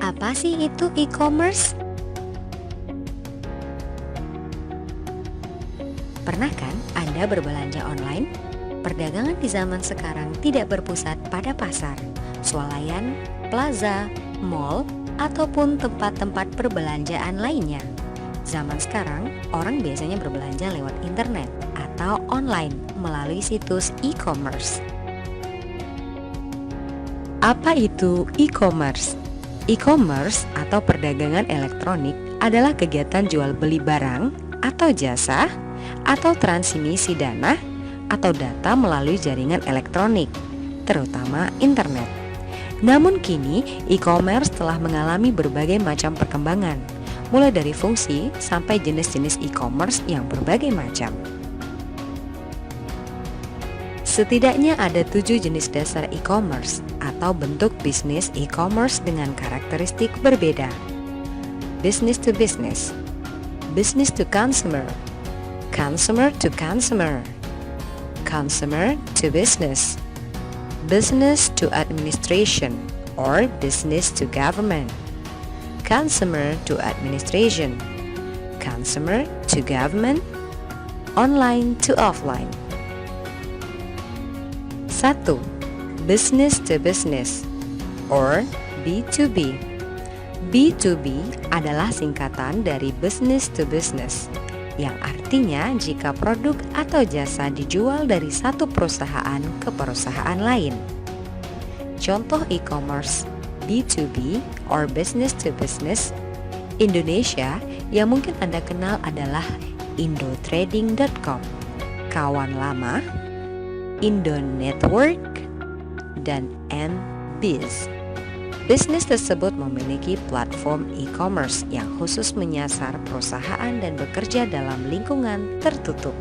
Apa sih itu e-commerce? Pernah kan Anda berbelanja online? Perdagangan di zaman sekarang tidak berpusat pada pasar, swalayan, plaza, mall, ataupun tempat-tempat perbelanjaan lainnya. Zaman sekarang, orang biasanya berbelanja lewat internet atau online melalui situs e-commerce. Apa itu e-commerce? E-commerce atau perdagangan elektronik adalah kegiatan jual beli barang atau jasa atau transmisi dana atau data melalui jaringan elektronik, terutama internet. Namun kini e-commerce telah mengalami berbagai macam perkembangan, mulai dari fungsi sampai jenis-jenis e-commerce yang berbagai macam. Setidaknya ada 7 jenis dasar e-commerce atau bentuk bisnis e-commerce dengan karakteristik berbeda. Business to business, business to consumer, consumer to consumer, consumer to business, business to administration or business to government, consumer to administration, consumer to government, online to offline. 1. Business to business or B2B. B2B adalah singkatan dari business to business, yang artinya jika produk atau jasa dijual dari satu perusahaan ke perusahaan lain. Contoh e-commerce B2B or business to business Indonesia yang mungkin Anda kenal adalah indotrading.com, Kawan Lama, Indonetwork, dan Nbiz. Bisnis tersebut memiliki platform e-commerce yang khusus menyasar perusahaan dan bekerja dalam lingkungan tertutup.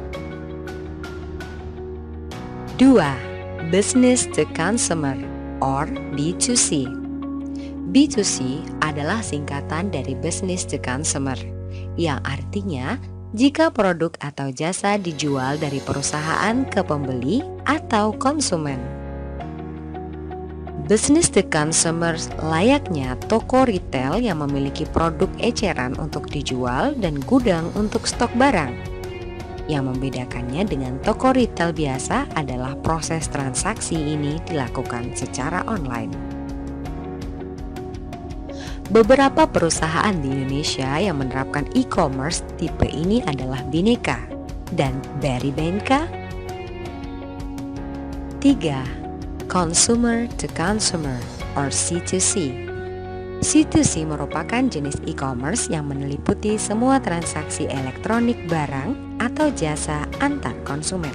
2. Business to consumer or B2C. B2C adalah singkatan dari business to consumer, yang artinya jika produk atau jasa dijual dari perusahaan ke pembeli atau konsumen. Business to consumer layaknya toko retail yang memiliki produk eceran untuk dijual dan gudang untuk stok barang. Yang membedakannya dengan toko retail biasa adalah proses transaksi ini dilakukan secara online. Beberapa perusahaan di Indonesia yang menerapkan e-commerce tipe ini adalah Bineka dan Beribenka. 3. Consumer to consumer or C2C. C2C merupakan jenis e-commerce yang meliputi semua transaksi elektronik barang atau jasa antar konsumen.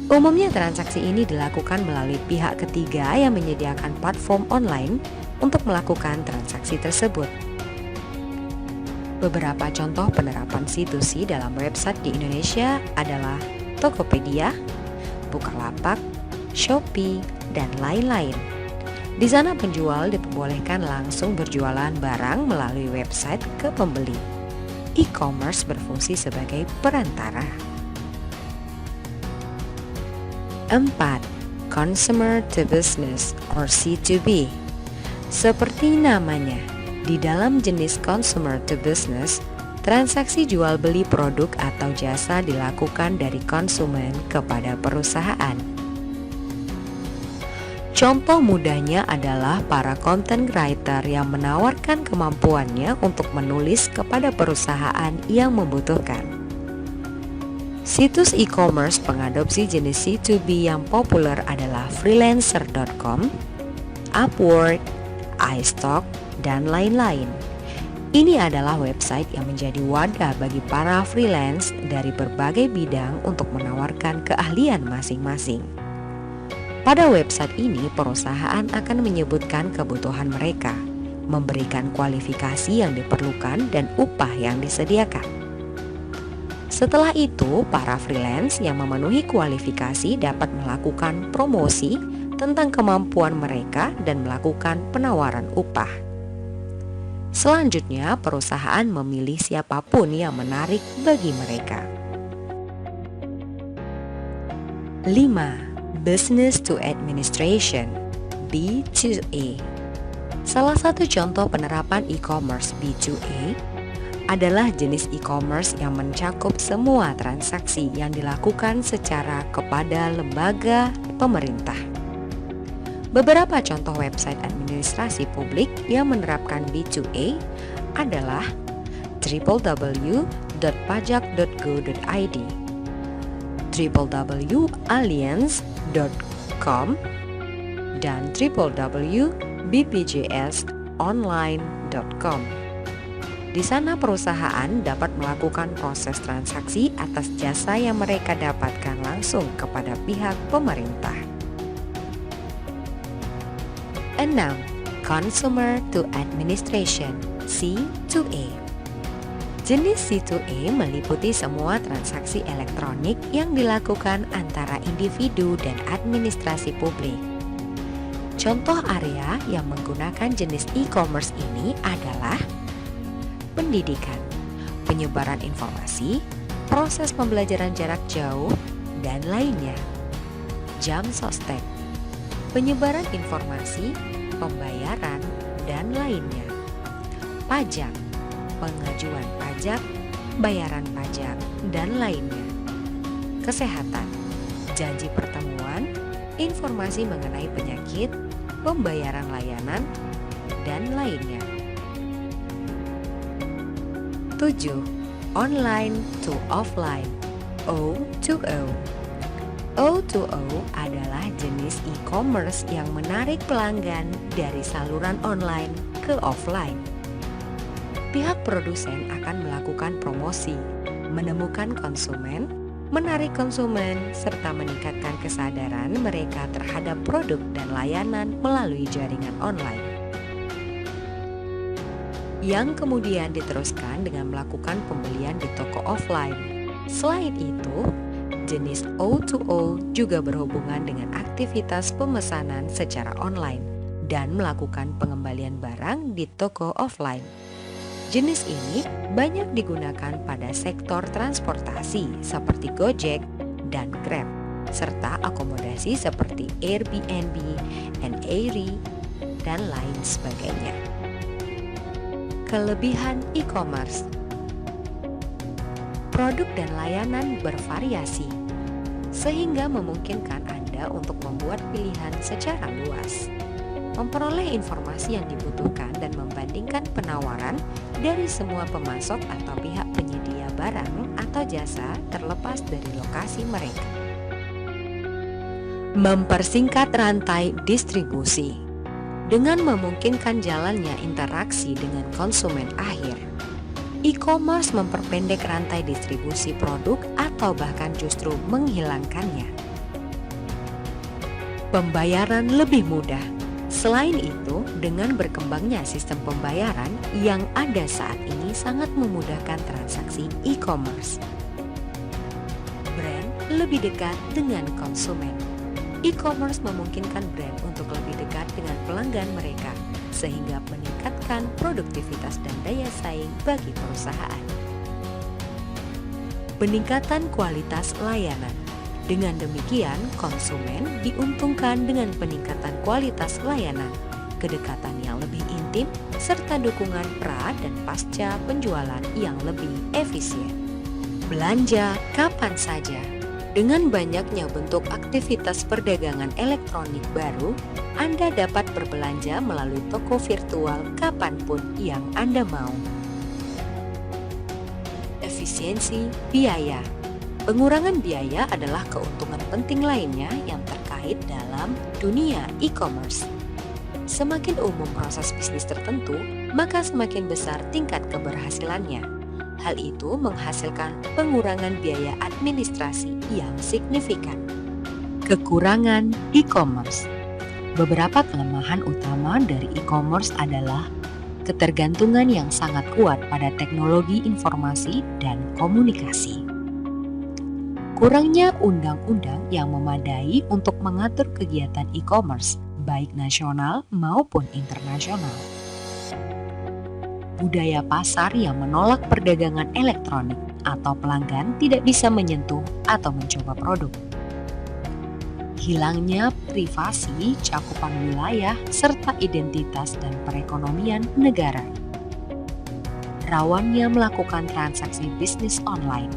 Umumnya transaksi ini dilakukan melalui pihak ketiga yang menyediakan platform online untuk melakukan transaksi tersebut. Beberapa contoh penerapan C2C dalam website di Indonesia adalah Tokopedia, Bukalapak, Shopee, dan lain-lain. Di sana penjual diperbolehkan langsung berjualan barang melalui website ke pembeli. E-commerce berfungsi sebagai perantara. 4. Consumer to business or C2B. Seperti namanya, di dalam jenis consumer to business, transaksi jual beli produk atau jasa dilakukan dari konsumen kepada perusahaan. Contoh mudahnya adalah para content writer yang menawarkan kemampuannya untuk menulis kepada perusahaan yang membutuhkan. Situs e-commerce pengadopsi jenis C2B yang populer adalah freelancer.com, Upwork, iStock, dan lain-lain. Ini adalah website yang menjadi wadah bagi para freelance dari berbagai bidang untuk menawarkan keahlian masing-masing. Pada website ini, perusahaan akan menyebutkan kebutuhan mereka, memberikan kualifikasi yang diperlukan dan upah yang disediakan. Setelah itu, para freelance yang memenuhi kualifikasi dapat melakukan promosi tentang kemampuan mereka dan melakukan penawaran upah. Selanjutnya, perusahaan memilih siapapun yang menarik bagi mereka. 5. Business to administration (B2A). Salah satu contoh penerapan e-commerce B2A adalah jenis e-commerce yang mencakup semua transaksi yang dilakukan secara kepada lembaga pemerintah. Beberapa contoh website administrasi publik yang menerapkan B2A adalah www.pajak.go.id, www.allianz.com, dan www.bpjsonline.com. Di sana perusahaan dapat melakukan proses transaksi atas jasa yang mereka dapatkan langsung kepada pihak pemerintah. 6. Consumer to Administration C2A. Jenis C2A meliputi semua transaksi elektronik yang dilakukan antara individu dan administrasi publik. Contoh area yang menggunakan jenis e-commerce ini adalah pendidikan, penyebaran informasi, proses pembelajaran jarak jauh, dan lainnya. Jam sostek, penyebaran informasi, pembayaran, dan lainnya. Pajak, pengajuan pajak, bayaran pajak, dan lainnya. Kesehatan, janji pertemuan, informasi mengenai penyakit, pembayaran layanan, dan lainnya. 7. Online to Offline O2O. O2O adalah jenis e-commerce yang menarik pelanggan dari saluran online ke offline. Pihak produsen akan melakukan promosi, menemukan konsumen, menarik konsumen, serta meningkatkan kesadaran mereka terhadap produk dan layanan melalui jaringan online, yang kemudian diteruskan dengan melakukan pembelian di toko offline. Selain itu, jenis O2O juga berhubungan dengan aktivitas pemesanan secara online dan melakukan pengembalian barang di toko offline. Jenis ini banyak digunakan pada sektor transportasi seperti Gojek dan Grab, serta akomodasi seperti Airbnb, Airy, dan lain sebagainya. Kelebihan e-commerce: produk dan layanan bervariasi, sehingga memungkinkan Anda untuk membuat pilihan secara luas, memperoleh informasi yang dibutuhkan dan membandingkan penawaran dari semua pemasok atau pihak penyedia barang atau jasa terlepas dari lokasi mereka. Mempersingkat rantai distribusi dengan memungkinkan jalannya interaksi dengan konsumen akhir. E-commerce memperpendek rantai distribusi produk atau bahkan justru menghilangkannya. Pembayaran lebih mudah. Selain itu, dengan berkembangnya sistem pembayaran yang ada saat ini sangat memudahkan transaksi e-commerce. Brand lebih dekat dengan konsumen. E-commerce memungkinkan brand untuk lebih dekat dengan pelanggan mereka, sehingga meningkatkan produktivitas dan daya saing bagi perusahaan. Peningkatan kualitas layanan. Dengan demikian, konsumen diuntungkan dengan peningkatan kualitas layanan, kedekatan yang lebih intim, serta dukungan pra dan pasca penjualan yang lebih efisien. Belanja kapan saja. Dengan banyaknya bentuk aktivitas perdagangan elektronik baru, Anda dapat berbelanja melalui toko virtual kapanpun yang Anda mau. Efisiensi biaya. Pengurangan biaya adalah keuntungan penting lainnya yang terkait dalam dunia e-commerce. Semakin umum proses bisnis tertentu, maka semakin besar tingkat keberhasilannya. Hal itu menghasilkan pengurangan biaya administrasi yang signifikan. Kekurangan e-commerce. Beberapa kelemahan utama dari e-commerce adalah ketergantungan yang sangat kuat pada teknologi informasi dan komunikasi. Kurangnya undang-undang yang memadai untuk mengatur kegiatan e-commerce, baik nasional maupun internasional. Budaya pasar yang menolak perdagangan elektronik atau pelanggan tidak bisa menyentuh atau mencoba produk. hilangnya privasi, cakupan wilayah, serta identitas dan perekonomian negara. Rawannya melakukan transaksi bisnis online.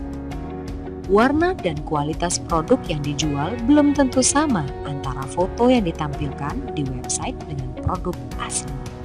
Warna dan kualitas produk yang dijual belum tentu sama antara foto yang ditampilkan di website dengan produk asli.